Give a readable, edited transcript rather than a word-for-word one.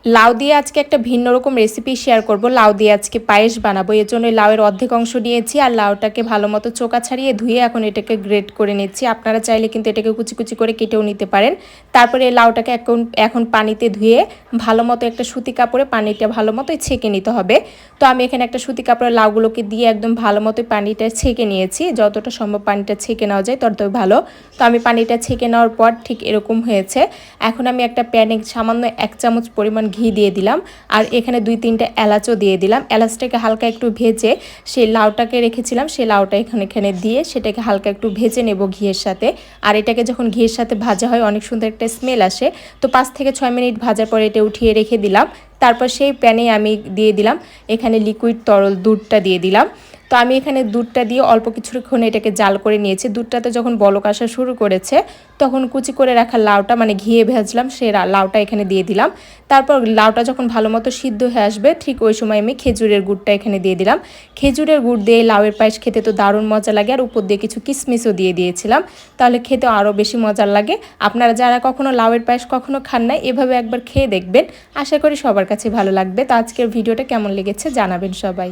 লাউ দিয়ে আজকে একটা ভিন্ন রকম রেসিপি শেয়ার করব। লাউ দিয়ে আজকে পায়েস বানাবো। এর জন্য লাউয়ের অর্ধেক অংশ নিয়েছি আর লাউটাকে ভালো মতো চোকা ছাড়িয়ে ধুয়ে এখন এটাকে গ্রেট করে নিচ্ছি। আপনারা চাইলে কিন্তু এটাকে কুচি কুচি করে কেটেও নিতে পারেন। তারপরে এই লাউটাকে এখন পানিতে ধুয়ে ভালো মতো একটা সুতি কাপড়ে পানিটা ভালো মতো ছেঁকে নিতে হবে। তো আমি এখানে একটা সুতি কাপড়ে লাউগুলোকে দিয়ে একদম ভালো মতো পানিটা ছেঁকে নিয়েছি। যতটা সম্ভব পানিটা ছেঁকে নেওয়া যায় ততই ভালো। তো আমি পানিটা ছেঁকে নেওয়ার পর ঠিক এরকম হয়েছে। এখন আমি একটা প্যানে সামান্য 1 চামচ পরিমাণ ঘি দিয়ে দিলাম আর এখানে 2-3টা এলাচও দিয়ে দিলাম। এলাচটাকে হালকা একটু ভেজে সেই লাউটাকে রেখেছিলাম সেই লাউটা এখানে দিয়ে সেটাকে হালকা একটু ভেজে নেব ঘিয়ের সাথে। আর এটাকে যখন ঘিয়ের সাথে ভাজা হয় অনেক সুন্দর একটা স্মেল আসে। তো 5 থেকে 6 মিনিট ভাজার পরে এটা উঠিয়ে রেখে দিলাম। তারপর সেই প্যানে আমি দিয়ে দিলাম এখানে লিকুইড তরল দুধটা দিয়ে দিলাম। তো আমি এখানে দুধটা দিয়ে অল্প কিছুক্ষণ এটাকে জাল করে নিয়েছি। দুধটাতে যখন বলক আসা শুরু করেছে তখন কুচি করে রাখা লাউটা মানে ঘিয়ে ভাজলাম সেই লাউটা এখানে দিয়ে দিলাম। তারপর লাউটা যখন ভালো মতো সিদ্ধ হয়ে আসবে ঠিক ওই সময় আমি খেজুরের গুড়টা এখানে দিয়ে দিলাম। খেজুরের গুড় দিয়ে লাউয়ের পায়েস খেতে তো দারুণ মজা লাগে আর উপর দিয়ে কিছু কিশমিশও দিয়ে দিয়েছিলাম, তাহলে খেতে আরও বেশি মজার লাগে। আপনারা যারা কখনো লাউয়ের পায়েস কখনো খান না এভাবে একবার খেয়ে দেখবেন, আশা করি সবার কাছে ভালো লাগবে। তো আজকের ভিডিওটা কেমন লেগেছে জানাবেন সবাই।